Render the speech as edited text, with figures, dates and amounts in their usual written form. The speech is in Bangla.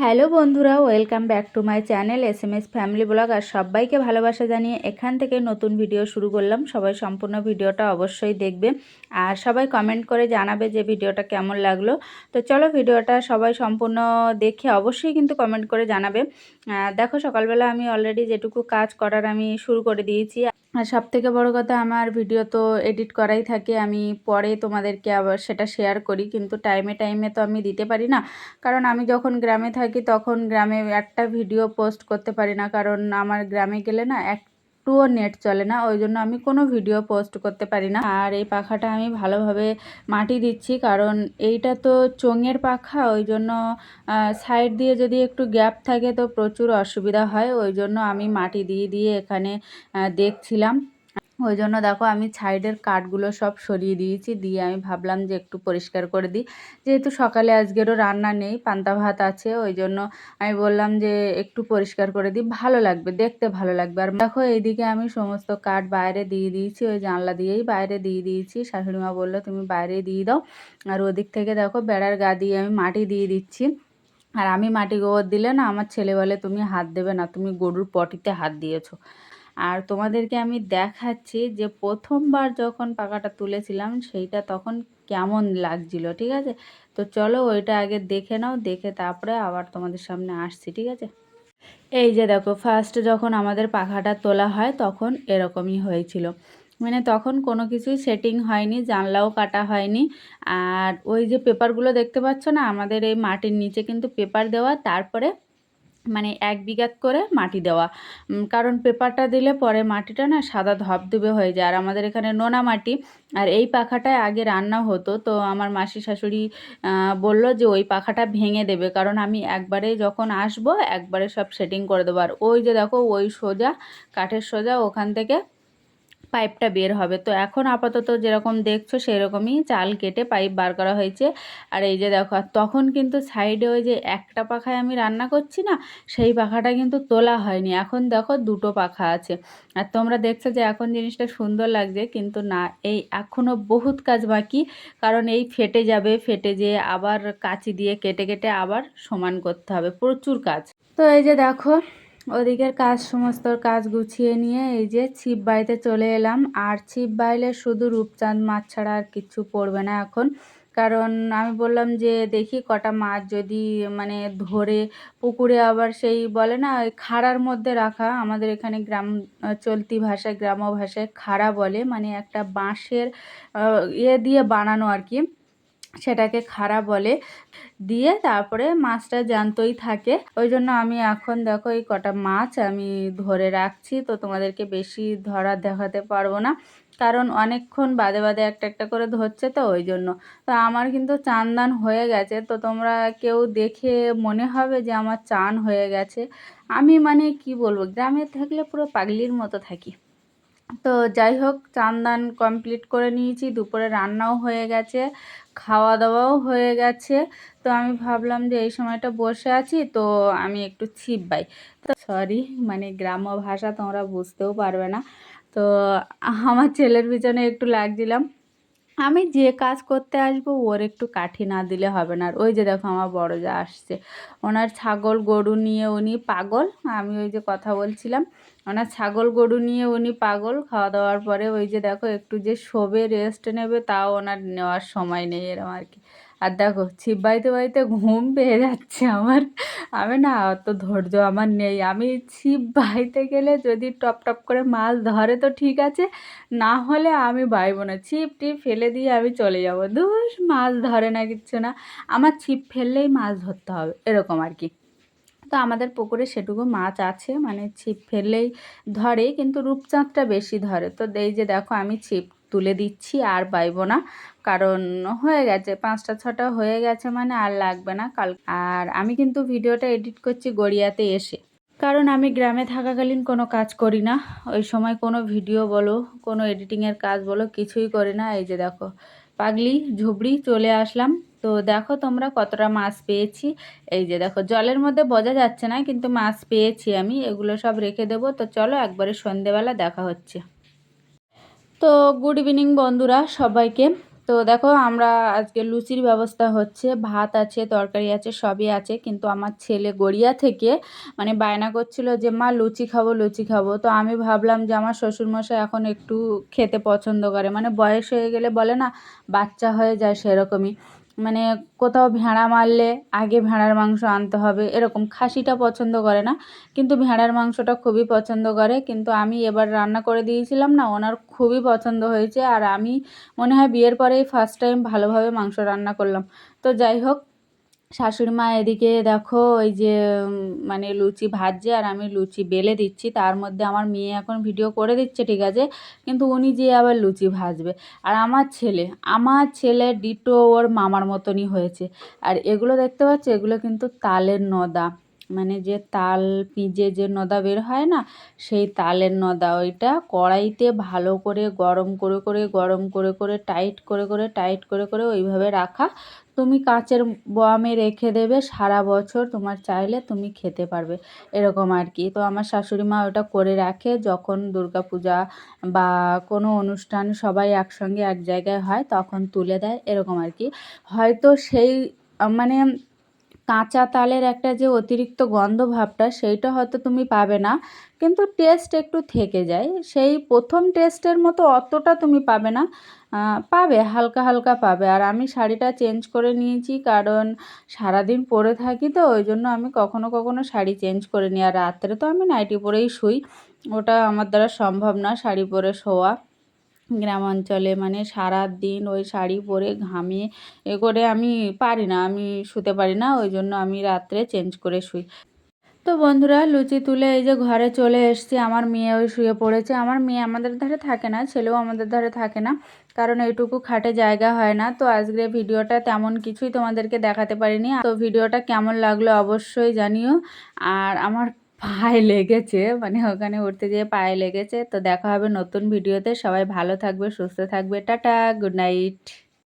হ্যালো বন্ধুরা, welcome back to my channel SMS family blog. আর সবাইকে ভালোবাসা জানিয়ে এখান থেকে নতুন ভিডিও শুরু করলাম। সবাই সম্পূর্ণ ভিডিওটা অবশ্যই দেখবে আর সবাই কমেন্ট করে জানাবে যে ভিডিওটা কেমন লাগলো। তো চলো ভিডিওটা সবাই সম্পূর্ণ দেখে অবশ্যই কিন্তু কমেন্ট করে জানাবে। দেখো সকালবেলা আমি অলরেডি যেটুকু কাজ করার আমি শুরু করে দিয়েছি। আর সবথেকে বড় কথা, আমার ভিডিও তো এডিট করাই থাকে, আমি পরে তোমাদেরকে আবার সেটা শেয়ার করি, কিন্তু টাইমে টাইমে তো আমি দিতে পারি না। কারণ আমি যখন গ্রামে থাকি তখন গ্রামে একটা ভিডিও পোস্ট করতে পারি না, কারণ আমার গ্রামে গেলে না একটুও নেট চলে না, ওই জন্য আমি কোনো ভিডিও পোস্ট করতে পারি না। আর এই পাখাটা আমি ভালোভাবে মাটি দিচ্ছি, কারণ এইটা তো চোঙের পাখা, ওই জন্য সাইড দিয়ে যদি একটু গ্যাপ থাকে তো প্রচুর অসুবিধা হয়। ওই জন্য আমি মাটি দিয়ে দিয়ে এখানে দেখছিলাম। ওই জন্য দেখো আমি সাইডের কাঠগুলো সব সরিয়ে দিয়েছি, দিয়ে আমি ভাবলাম যে একটু পরিষ্কার করে দিই, যেহেতু সকালে আজকেরও রান্না নেই, পান্তা ভাত আছে, ওই জন্য আমি বললাম যে একটু পরিষ্কার করে দিই, ভালো লাগবে, দেখতে ভালো লাগবে। আর দেখো এইদিকে আমি সমস্ত কাঠ বাইরে দিয়ে দিয়েছি, ওই জানলা দিয়েই বাইরে দিয়ে দিয়েছি। শাশুড়িমা বললো তুমি বাইরে দিয়ে দাও। আর ওদিক থেকে দেখো বেড়ার গা দিয়ে আমি মাটি দিয়ে দিচ্ছি। আর আমি মাটি গোবর দিলে না আমার ছেলে বলে তুমি হাত দেবে না, তুমি গরুর পটিতে হাত দিয়েছো। আর তোমাদেরকে আমি দেখাচ্ছি যে প্রথমবার যখন পাখাটা তুলেছিলাম সেইটা তখন কেমন লাগছিল, ঠিক আছে? তো চলো ওইটা আগে দেখে নাও, দেখে তারপরে আবার তোমাদের সামনে আসছি, ঠিক আছে? এই যে দেখো ফার্স্ট যখন আমাদের পাখাটা তোলা হয় তখন এরকমই হয়েছিল, মানে তখন কোনো কিছুই সেটিং হয়নি, জানলাও কাটা হয়নি। আর ওই যে পেপারগুলো দেখতে পাচ্ছ না, আমাদের এই মাটির নিচে কিন্তু পেপার দেওয়া, তারপরে মানে 1 বিঘাত করে মাটি দেওয়া। কারণ পেপারটা দিলে পরে মাটিটা না সাদা ধবধবে হয়ে যায়, আর আমাদের এখানে নোনা মাটি। আর এই পাখাটায় আগে রান্না হতো, তো আমার মাসি শাশুড়ি বলল যে ওই পাখাটা ভেঙে দেবে, কারণ আমি একবারে যখন আসবো একবারে সব সেটিং করে দেবো। আর ওই যে দেখো ওই সোজা কাঠের সোজা ওখান থেকে পাইপটা বের হবে। তো এখন আপাতত যেরকম দেখছো সেরকমই চাল কেটে পাইপ বার করা হয়েছে। আর এই যে দেখো, আর তখন কিন্তু সাইডে ওই যে একটা পাখায় আমি রান্না করছি না, সেই পাখাটা কিন্তু তোলা হয়নি, এখন দেখো দুটো পাখা আছে। আর তোমরা দেখছো যে এখন জিনিসটা সুন্দর লাগছে, কিন্তু না, এই এখনও বহুত কাজ বাকি, কারণ এই ফেটে যাবে, ফেটে যেয়ে আবার কাঁচি দিয়ে কেটে কেটে আবার সমান করতে হবে, প্রচুর কাজ। তো এই যে দেখো ওদিকের কাজ, সমস্ত কাজ গুছিয়ে নিয়ে এই যে ছিপ বাইতে চলে এলাম। আর ছিপ বাইলে শুধু রূপচাঁদ মাছ ছাড়া আর কিচ্ছু পড়বে না এখন, কারণ আমি বললাম যে দেখি কটা মাছ যদি মানে ধরে পুকুরে, আবার সেই বলে না ওই খাড়ার মধ্যে রাখা, আমাদের এখানে গ্রাম চলতি ভাষায় গ্রাম্য ভাষায় খাড়া বলে, মানে একটা বাঁশের ইয়ে দিয়ে বানানো আর কি, সেটাকে খাড়া বলে। দিয়ে তারপরে মাছটা জ্যান্তই থাকে, ওই জন্য আমি এখন দেখো এই কটা মাছ আমি ধরে রাখছি। তো তোমাদেরকে বেশি ধরা দেখাতে পারবো না, কারণ অনেকক্ষণ বাদে বাদে একটা একটা করে ধরছে, তো ওই জন্য। তো আমার কিন্তু চান দান হয়ে গেছে, তো তোমরা কেউ দেখে মনে হবে যে আমার চান হয়ে গেছে। আমি মানে কি বলবো, গ্রামে থাকলে পুরো পাগলির মতো থাকি। তো যাই হোক, চান দান কমপ্লিট করে নিয়েছি, দুপুরে রান্নাও হয়ে গেছে, খাওয়া দাওয়াও হয়ে গেছে। তো আমি ভাবলাম যে এই সময়টা বসে আছি, তো আমি একটু ছিপ বাই। তো সরি, মানে গ্রাম্য ভাষা তোমরা বুঝতেও পারবে না। তো আমার ছেলের পিছনে একটু লাগছিলাম, আমি যে কাজ করতে আসবো ওর একটু কাঠি না দিলে হবে না। আর ওই যে দেখো আমার বড় যা আসছে, ওনার ছাগল গরু নিয়ে উনি পাগল। আমি ওই যে কথা বলছিলাম, ওনার ছাগল গরু নিয়ে উনি পাগল। খাওয়া দাওয়ার পরে ওই যে দেখো একটু যে শোবে, রেস্ট নেবে, তাও ওনার নেওয়ার সময় নেই, এরম আর কি। আর দেখো ছিপ বাইতে বাইতে ঘুম পেয়ে যাচ্ছে আমার, আমি না অত ধৈর্য আমার নেই। আমি ছিপ বাইতে গেলে যদি টপ টপ করে মাছ ধরে তো ঠিক আছে, না হলে আমি বাইবো না, ছিপ টিপ ফেলে দিয়ে আমি চলে যাবো, ধুস মাছ ধরে না কিচ্ছু না, আমার ছিপ ফেললেই মাছ ধরতে হবে, এরকম আর কি। তো আমাদের পুকুরে সেটুকু মাছ আছে, মানে ছিপ ফেললেই ধরে, কিন্তু রূপচাঁদটা বেশি ধরে। তো এই যে দেখো আমি ছিপ তুলে দিচ্ছি, আর বাইবো না, কারণ হয়ে গেছে 5টা 6টা হয়ে গেছে, মানে আর লাগবে না কাল। আর আমি কিন্তু ভিডিওটা এডিট করছি গড়িয়াতে এসে, কারণ আমি গ্রামে থাকাকালীন কোনো কাজ করি না, ওই সময় কোনো ভিডিও বলো, কোনো এডিটিংয়ের কাজ বলো, কিছুই করি না। এই যে দেখো পাগলি ঝুবড়ি চলে আসলাম। তো দেখো তোমরা কতটা মাছ পেয়েছি, এই যে দেখো জলের মধ্যে বোঝা যাচ্ছে না, কিন্তু মাছ পেয়েছি আমি, এগুলো সব রেখে দেবো। তো চলো একবারে সন্ধেবেলা দেখা হচ্ছে। তো গুড ইভিনিং বন্ধুরা সবাইকে। তো দেখো আমরা আজকে লুচির ব্যবস্থা হচ্ছে, ভাত আছে, তরকারি আছে, সবই আছে। কিন্তু আমার ছেলে গড়িয়া থেকে মানে বায়না করছিল যে মা লুচি খাবো, লুচি খাবো। তো আমি ভাবলাম যে আমার শ্বশুরমশাই এখন একটু খেতে পছন্দ করে, মানে বয়স হয়ে গেলে বলে না বাচ্চা হয়ে যায় সেরকমই। মানে কোথাও ভেড়া মারলে আগে ভেড়ার মাংস আনতে হবে, এরকম। খাসিটা পছন্দ করে না, কিন্তু ভেড়ার মাংসটা খুবই পছন্দ করে। কিন্তু আমি এবার রান্না করে দিয়েছিলাম না, ওনার খুবই পছন্দ হয়েছে। আর আমি মনে হয় বিয়ের পরেই ফার্স্ট টাইম ভালোভাবে মাংস রান্না করলাম। তো যাই হোক, শাশুড়ি মা এদিকে দেখো ওই যে মানে লুচি ভাজছে আর আমি লুচি বেলে দিচ্ছি। তার মধ্যে আমার মেয়ে এখন ভিডিও করে দিচ্ছে, ঠিক আছে, কিন্তু উনি যে আবার লুচি ভাজবে। আর আমার ছেলে ডিটো ওর মামার মতনই হয়েছে। আর এগুলো দেখতে পাচ্ছ, এগুলো কিন্তু তালের নদা, মানে যে তাল পিজে যে নদা বের হয় না, সেই তালের নদা। ওইটা কড়াইতে ভালো করে গরম করে টাইট করে ওইভাবে রাখা। তুমি কাচের বয়ামে রেখে দেবে, সারা বছর তোমার চাইলে তুমি খেতে পারবে, এরকম আর কি। তো আমার শাশুড়ি মা ওটা করে রাখে, যখন দুর্গাপূজা বা কোনো অনুষ্ঠান সবাই একসঙ্গে এক জায়গায় হয় তখন তুলে দেয়, এরকম আর কি। হয়তো সেই মানে কাঁচা তালের একটা যে অতিরিক্ত গন্ধ ভাবটা, সেইটা হয়তো তুমি পাবে না, কিন্তু টেস্ট একটু থেকে যায়। সেই প্রথম টেস্টের মতো অতটা তুমি পাবে না, পাবে, হালকা হালকা পাবে। আর আমি শাড়িটা চেঞ্জ করে নিয়েছি, কারণ সারাদিন পরে থাকি, তো ওই জন্য আমি কখনো কখনো শাড়ি চেঞ্জ করে নিই। আর রাত্রে তো আমি নাইটি পরেই শুই, ওটা আমার দ্বারা সম্ভব না শাড়ি পরে শোয়া। গ্রাম অঞ্চলে মানে সারাদিন ওই শাড়ি পরে ঘামিয়ে করে আমি পারি না, আমি শুতে পারি না, ওই জন্য আমি রাত্রে চেঞ্জ করে শুই। তো বন্ধুরা, লুচি তুলে এই যে ঘরে চলে এসেছি। আমার মেয়ে ওই শুয়ে পড়েছে। আমার মেয়ে আমাদের ধারে থাকে না, ছেলেও আমাদের ধারে থাকে না, কারণ এইটুকু খাটে জায়গা হয় না। তো আজকে ভিডিওটা তেমন কিছুই তোমাদেরকে দেখাতে পারিনি। তো ভিডিওটা কেমন লাগলো অবশ্যই জানিও। আর আমার পায়ে লেগেছে, মানে ওখানে উঠতে যেয়ে পায়ে লেগেছে। তো দেখা হবে নতুন ভিডিওতে। সবাই ভালো থাকবে, সুস্থ থাকবে। Tata, good night.